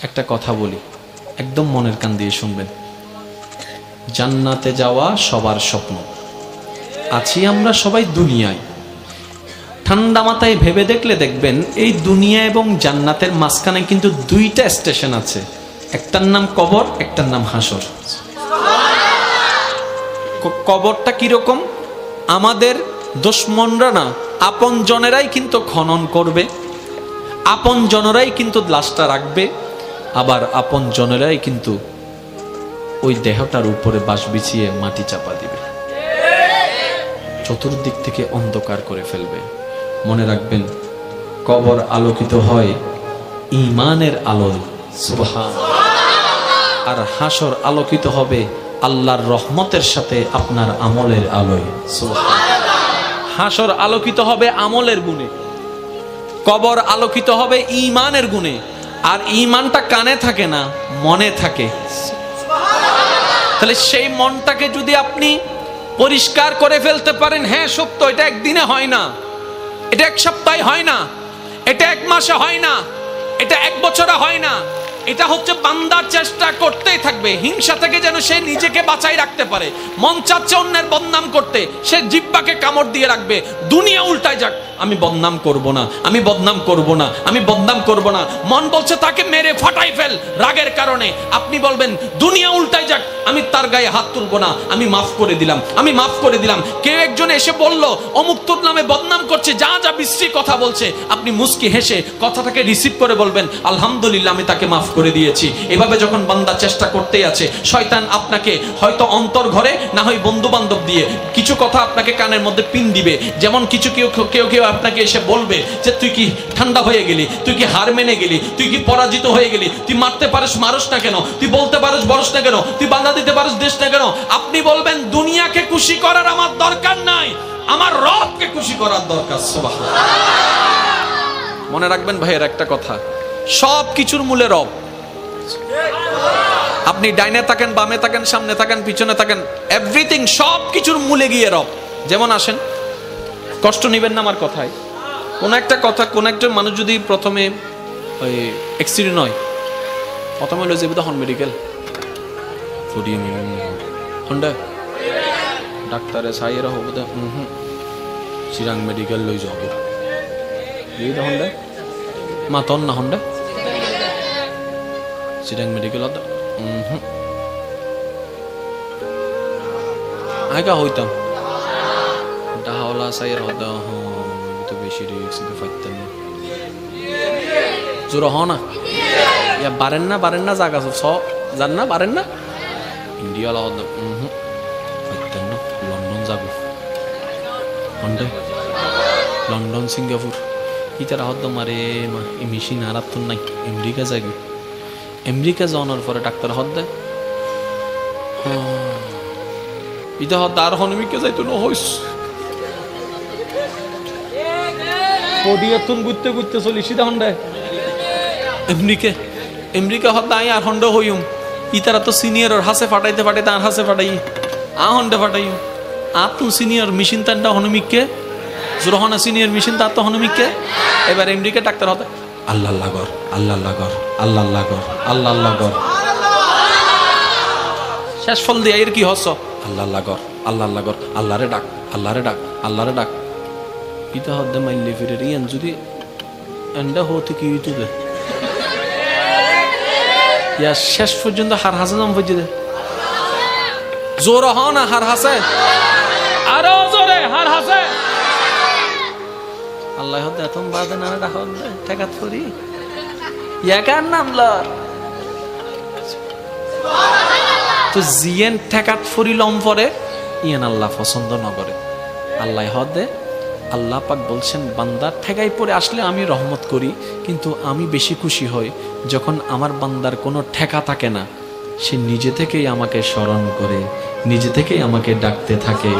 একটা কথা বলি, একদম মনের কান দিয়ে শুনবেন। জান্নাতে যাওয়া সবার স্বপ্ন। আছি আমরা সবাই দুনিয়ায়। ঠান্ডা মাথায় ভেবে দেখলে দেখবেন এই দুনিয়া এবং জান্নাতের মাঝখানে কিন্তু দুইটা স্টেশন আছে, একটার নাম কবর, একটার নাম হাসর। কবরটা কিরকম? আমাদের দুশমনরা না, আপন জনেরাই কিন্তু খনন করবে, আপন জনেরাই কিন্তু লাশটা রাখবে, আবার আপন জনেরাই কিন্তু ওই দেহটার উপরে বাঁশ বিছিয়ে মাটি চাপা দিবে, চতুর্দিক থেকে অন্ধকার করে ফেলবে। মনে রাখবেন, কবর আলোকিত হয় ঈমানের আলোয়, সুবহানাল্লাহ, আর হাসর আলোকিত হবে আল্লাহর রহমতের সাথে আপনার আমলের আলোয়, সুবহানাল্লাহ। হাসর আলোকিত হবে আমলের গুণে, কবর আলোকিত হবে ঈমানের গুণে। আর ঈমানটা কানে থাকে না, মনে থাকে। তাহলে সেই মনটাকে যদি আপনি পরিষ্কার করে ফেলতে পারেন, হ্যাঁ সত্য, এটা একদিনে হয় না, এটা এক সপ্তাহে হয় না, এটা এক মাসে হয় না, এটা এক বছরে হয় না, এটা হচ্ছে বান্দা চেষ্টা করতেই থাকবে হিংসা থেকে যেন সে নিজেকে বাঁচাই রাখতে পারে। মন চাচ্ছে অন্যের বদনাম করতে, সে জিহ্বাকে কামড় দিয়ে রাখবে, দুনিয়া উল্টায় যাক, আমি বদনাম করব না, আমি বদনাম করব না, আমি বদনাম করব না। মন বলছে তাকে মেরে ফাটাই ফেল রাগের কারণে, আপনি বলবেন দুনিয়া উল্টায় যাক, আমি তার গায়ে হাত তুলব না, আমি মাফ করে দিলাম, আমি মাফ করে দিলাম। কেউ একজন এসে বলল অমুক তোর নামে বদনাম করছে, যা যা বিশ্রী কথা বলছে, আপনি মুস্কি হেসে কথাটাকে রিসিভ করে বলবেন আলহামদুলিল্লাহ, আমি তাকে মাফ করে দিয়েছি। এভাবে যখন বান্দা চেষ্টা করতেই আছে, শয়তান আপনাকে হয়তো অন্তর ঘরে, না হয় বন্ধু বান্ধব দিয়ে কিছু কথা আপনাকে কানের মধ্যে পিন দিবে। যেমন কিছু কেউ আপনাকে এসে বলবে যে তুই কি ঠান্ডা হয়ে গেলি, তুই কি হার মেনে গেলি, তুই কি পরাজিত হয়ে গেলি, তুই মারতে পারিস মারস না কেন, তুই বলতে পারিস বলস না কেন, তুই বাধা দিতে পারিস দেশ না কেন। আপনি বলবেন দুনিয়াকে খুশি করার আমার দরকার নাই, আমার রবকে খুশি করার দরকার, সুবহানাল্লাহ। মনে রাখবেন ভাইয়ের একটা কথা, সব কিছুর মূলে রব। আপনি ডাইনে থাকেন, বামে থাকেন, সামনে থাকেন, পিছনে থাকেন, এভরিথিং, সব কিছুর মূলে গিয়ে রব। যেমন আসেন, কষ্ট নিবেন না আমার কথায়, কোন একটা কথা, কোন একটা মানুষ যদি প্রথমে ওই অ্যাক্সিডেন্ট হয়, প্রথমে হলো যাবে তখন মেডিকেল, হন্ডা ডাক্তারে সাইয়েরা হবো দা, চিরাং মেডিকেল লই যাব, এই দা হন্ডা মা তন না হন্ডা চিরাং মেডিকেল আইকা হইতাম ডাহাওলা সাইয়ের হদা, তো বেশি রিস্ক দিতে পারতাম না, জোর হ না, ইয়া বারেন না জায়গা সব জান না, বারেন না ইন্ডিয়া হদা পারতাম না, লন্ডন যাবো, হন্ডা লন্ডন সিঙ্গাপুর ইতারা হদ্দ মারে মা, এই মেশিন আর তো নাই, আমেরিকা যাবি, আমেরিকা যাওয়ানোর পরে ডাক্তার হদ্দে ইটা হদ্দা আর হনমিকে যাইতো না হইস পডিয়াতুন ঘুরতে ঘুরতে চলি সিধা হন্ডায় আমেরিকা হদ্দা আই আর হন্ডা হইম, ইতারা তো সিনিয়র হাসে ফাটাইতে আর হাসে ফাটাই আ হন্ডা ফাটাই আর তুই সিনিয়র মেশিন তান্ডা হনমিককে জোরহনা সিনিয়র মেশিন তার তো হনমিককে। এবার আমেরিকা ডাক্তার হতে আল্লাহ লাগর, আল্লাহ লাগর, আল্লাহ লাগর, আল্লাহ লাগর, শেষ ফল দিয়ে এর কি হস আল্লাহ লাগর, আল্লাহ লাগর, আল্লাহরে ডাক, আল্লাহরে ডাক, আল্লাহরে ডাক, ইটা হদ্দে মাইলে ফিরে ইয়ান যদি এন্ডা হতে কি ইউটিউবে ইয়া শেষ পর্যন্ত হার হাসে নাম পর্যন্ত জোর হ না, হার হাসে আরো জোরে হার হাসে আল্লাহ হতে এতম বাদে না ডাক ঠেকাত করি ইয়াকার নাম ল তো জিয়েন ঠেকাত ফরি লম পরে ইয়ান আল্লাহ পছন্দ না করে। আল্লাহ হদে আল্লাহ পাক বলছেন বান্দার ঠেকাই পড়ে আসলে আমি রহমত করি, কিন্তু আমি বেশি খুশি হই যখন আমার বান্দার কোনো ঠেকা থাকে না, সে নিজে থেকেই আমাকে স্মরণ করে, নিজে থেকেই আমাকে ডাকতে থাকে।